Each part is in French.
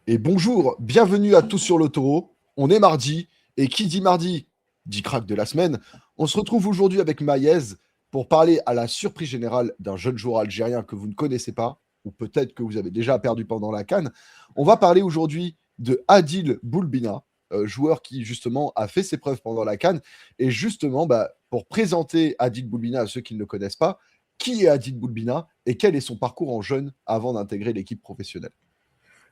Et bonjour, bienvenue à tous sur le taureau. On est mardi, et qui dit mardi dit crack de la semaine. On se retrouve aujourd'hui avec Maïez pour parler à la surprise générale d'un jeune joueur algérien que vous ne connaissez pas, ou peut-être que vous avez déjà perdu pendant la CAN. On va parler aujourd'hui de Adil Boulbina, joueur qui justement a fait ses preuves pendant la CAN. Et justement, pour présenter Adil Boulbina à ceux qui ne le connaissent pas, qui est Adil Boulbina et quel est son parcours en jeune avant d'intégrer l'équipe professionnelle?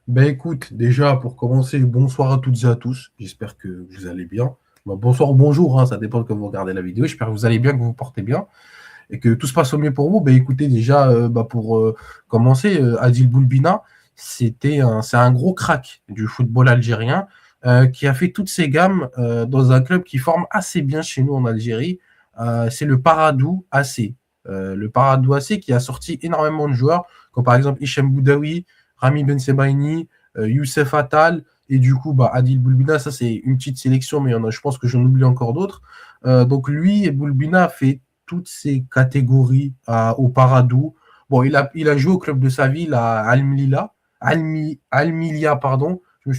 Ben écoute, déjà pour commencer, bonsoir à toutes et à tous. J'espère que vous allez bien. Ben, bonsoir ou bonjour, hein, ça dépend de quand vous regardez la vidéo. J'espère que vous allez bien, que vous vous portez bien et que tout se passe au mieux pour vous. Ben écoutez, déjà pour commencer, Adil Boulbina, c'est un gros crack du football algérien qui a fait toutes ses gammes dans un club qui forme assez bien chez nous en Algérie. C'est le Paradou AC. Le Paradou AC qui a sorti énormément de joueurs, comme par exemple Hichem Boudaoui, Rami Ben Sebaini, Youssef Attal, et du coup, Adil Boulbina, ça c'est une petite sélection, mais je pense que j'en oublie encore d'autres. Donc lui, Boulbina a fait toutes ces catégories au Paradou. Bon, il a joué au club de sa ville à Almilia, pardon. Je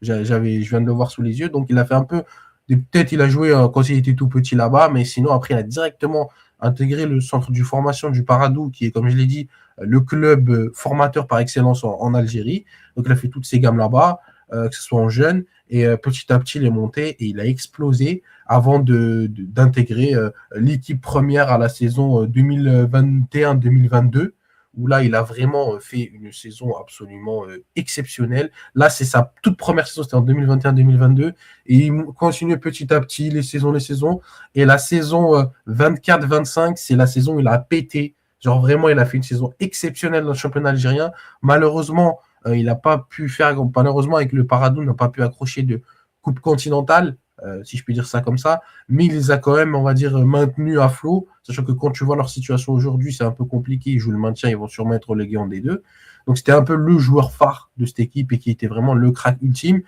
viens de le voir sous les yeux. Donc il a fait un peu, peut-être il a joué quand il était tout petit là-bas, mais sinon après il a directement intégré le centre de formation du Paradou, qui est, comme je l'ai dit, le club formateur par excellence en Algérie. Donc, il a fait toutes ces gammes là-bas, que ce soit en jeune. Et petit à petit, il est monté et il a explosé avant d'intégrer l'équipe première à la saison 2021-2022, où là, il a vraiment fait une saison absolument exceptionnelle. Là, c'est sa toute première saison, c'était en 2021-2022. Et il continue petit à petit, les saisons. Et la saison 24-25, c'est la saison où il a pété. Genre vraiment, il a fait une saison exceptionnelle dans le championnat algérien. Malheureusement, il n'a pas pu faire, malheureusement, avec le Paradou, n'a pas pu accrocher de coupe continentale, si je puis dire ça comme ça. Mais il les a quand même, on va dire, maintenus à flot. Sachant que quand tu vois leur situation aujourd'hui, c'est un peu compliqué. Ils jouent le maintien, ils vont sûrement être relégués en D2. Donc c'était un peu le joueur phare de cette équipe et qui était vraiment le crack ultime.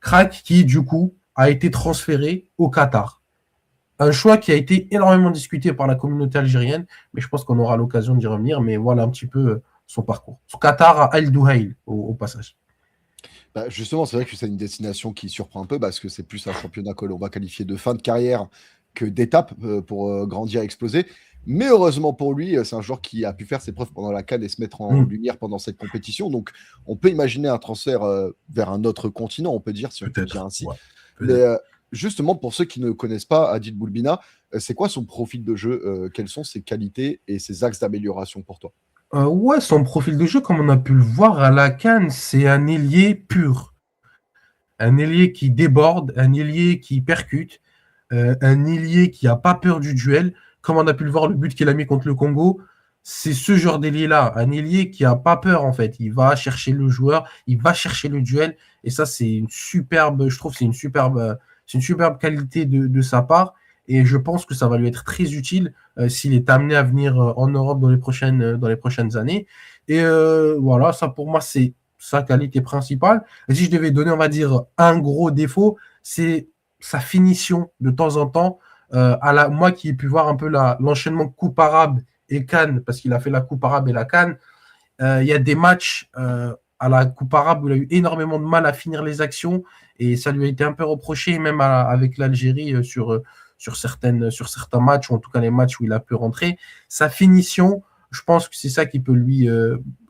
Crack qui, du coup, a été transféré au Qatar. Un choix qui a été énormément discuté par la communauté algérienne, mais je pense qu'on aura l'occasion d'y revenir. Mais voilà un petit peu son parcours. Son Qatar à Al Duhail, au passage. Justement, c'est vrai que c'est une destination qui surprend un peu parce que c'est plus un championnat que l'on va qualifier de fin de carrière que d'étape pour grandir et exploser. Mais heureusement pour lui, c'est un joueur qui a pu faire ses preuves pendant la CAN et se mettre en lumière pendant cette compétition. Donc, on peut imaginer un transfert vers un autre continent, on peut dire, si on peut dire Peut-être. ainsi. Ouais, Mais peut-être. justement, pour ceux qui ne connaissent pas Adil Boulbina, c'est quoi son profil de jeu? Quelles sont ses qualités et ses axes d'amélioration pour toi? Ouais, son profil de jeu, comme on a pu le voir à la CAN, c'est un ailier pur. Un ailier qui déborde, un ailier qui percute, un ailier qui n'a pas peur du duel. Comme on a pu le voir, le but qu'il a mis contre le Congo, c'est ce genre d'ailier-là. Un ailier qui n'a pas peur, en fait. Il va chercher le joueur, il va chercher le duel. Et ça, c'est une superbe, je trouve, c'est une superbe qualité sa part. Et je pense que ça va lui être très utile s'il est amené à venir en Europe dans les prochaines années. Et voilà, ça pour moi, c'est sa qualité principale. Et si je devais donner, on va dire, un gros défaut, c'est sa finition de temps en temps. Moi qui ai pu voir un peu l'enchaînement Coupe arabe et Cannes, parce qu'il a fait la Coupe arabe et la Cannes, il y a des matchs à la Coupe arabe où il a eu énormément de mal à finir les actions et ça lui a été un peu reproché, même avec l'Algérie sur certains matchs, ou en tout cas les matchs où il a pu rentrer. Sa finition, je pense que c'est ça qui peut lui.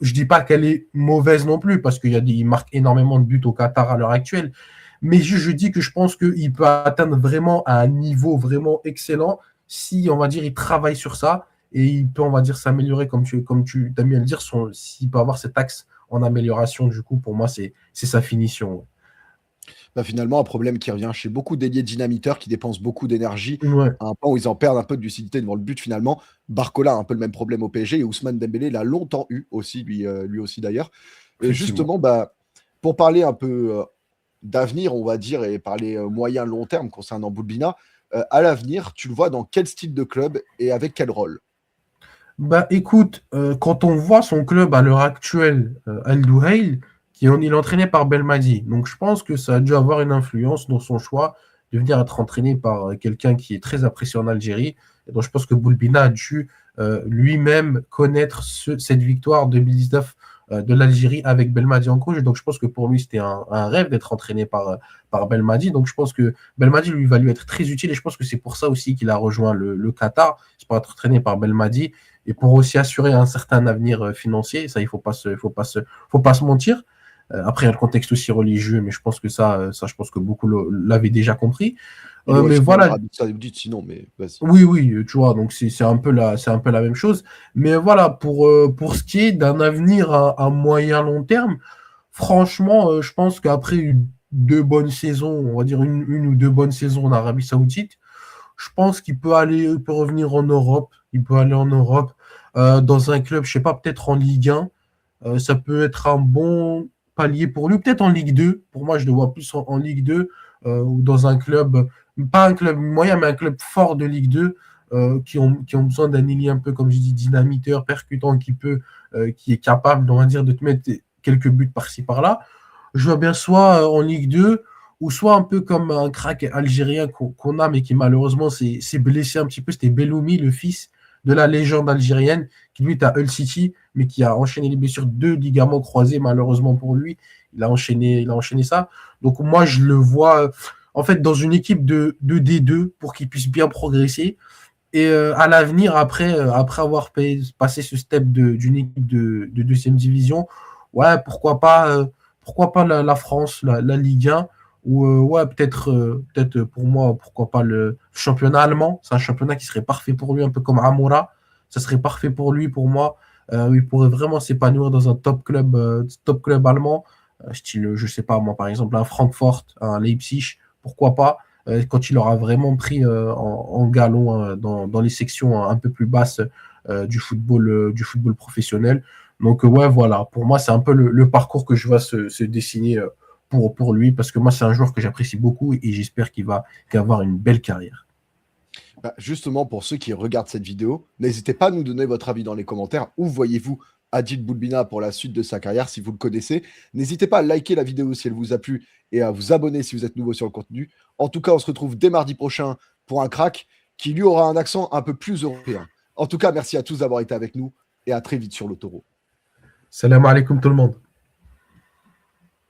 Je dis pas qu'elle est mauvaise non plus, parce qu'il marque énormément de buts au Qatar à l'heure actuelle. Mais je dis que je pense qu'il peut atteindre vraiment à un niveau vraiment excellent si, on va dire, il travaille sur ça et il peut, on va dire, s'améliorer comme tu as mis à le dire, s'il peut avoir cet axe en amélioration, du coup, pour moi, c'est sa finition. Finalement, un problème qui revient chez beaucoup d'ailiers dynamiteurs qui dépensent beaucoup d'énergie Ouais, à un point où ils en perdent un peu de lucidité devant le but finalement. Barcola a un peu le même problème au PSG et Ousmane Dembélé l'a longtemps eu aussi, lui aussi d'ailleurs. Et effectivement. justement, pour parler un peu d'avenir, on va dire, et parler moyen-long terme concernant Boulbina, à l'avenir, tu le vois dans quel style de club et avec quel rôle? Écoute, quand on voit son club à l'heure actuelle, Al Duhail, il est entraîné par Belmadi. Donc je pense que ça a dû avoir une influence dans son choix de venir être entraîné par quelqu'un qui est très apprécié en Algérie. Et donc je pense que Boulbina a dû lui-même connaître cette victoire 2019 de l'Algérie avec Belmadi en coach. Donc je pense que pour lui, c'était un rêve d'être entraîné par Belmadi. Donc je pense que Belmadi lui va lui être très utile et je pense que c'est pour ça aussi qu'il a rejoint le Qatar. C'est pour être entraîné par Belmadi et pour aussi assurer un certain avenir financier. Ça, il faut pas se mentir. Après, il y a le contexte aussi religieux, mais je pense que je pense que beaucoup l'avaient déjà compris. Il est Mais originaire voilà, d'Arabie Saoudite, sinon, mais vas-y. oui, oui, tu vois, donc c'est un peu la même chose. Mais voilà, pour ce qui est d'un avenir à moyen long terme, franchement, je pense qu'après deux bonnes saisons, on va dire une ou deux bonnes saisons en Arabie Saoudite, je pense il peut revenir en Europe. Il peut aller en Europe dans un club, je sais pas, peut-être en Ligue 1. Ça peut être un bon palier pour lui. Peut-être en Ligue 2. Pour moi, je le vois plus en Ligue 2 ou dans un club, pas un club moyen, mais un club fort de Ligue 2 qui ont besoin d'un ailier un peu, comme je dis, dynamiteur, percutant, qui est capable, on va dire, de te mettre quelques buts par-ci, par-là. Je vois bien soit en Ligue 2 ou soit un peu comme un crack algérien qu'on a, mais qui malheureusement s'est blessé un petit peu. C'était Belloumi, le fils de la légende algérienne, qui lui est à Hull City, mais qui a enchaîné les blessures, deux ligaments croisés, malheureusement pour lui. Il a enchaîné ça. Donc moi, je le vois en fait dans une équipe de D2 pour qu'il puisse bien progresser. Et à l'avenir, après avoir passé ce step d'une équipe de deuxième division, ouais, pourquoi pas la France, la Ligue 1, ou ouais, peut-être pour moi, pourquoi pas le championnat allemand. C'est un championnat qui serait parfait pour lui, un peu comme Amoura. Ça serait parfait pour lui, pour moi. Il pourrait vraiment s'épanouir dans un top club allemand, style, je sais pas, moi, par exemple, un Francfort, un Leipzig, pourquoi pas quand il aura vraiment pris en galon dans les sections un peu plus basses du football professionnel. Donc ouais, voilà, pour moi, c'est un peu le parcours que je vois se dessiner pour lui, parce que moi, c'est un joueur que j'apprécie beaucoup et j'espère qu'il va avoir une belle carrière. Bah, justement, pour ceux qui regardent cette vidéo, n'hésitez pas à nous donner votre avis dans les commentaires. Où voyez-vous Adil Boulbina pour la suite de sa carrière, si vous le connaissez? N'hésitez pas à liker la vidéo si elle vous a plu et à vous abonner si vous êtes nouveau sur le contenu. En tout cas, on se retrouve dès mardi prochain pour un crack qui lui aura un accent un peu plus européen. En tout cas, merci à tous d'avoir été avec nous et à très vite sur le taureau. Salam alaikum tout le monde.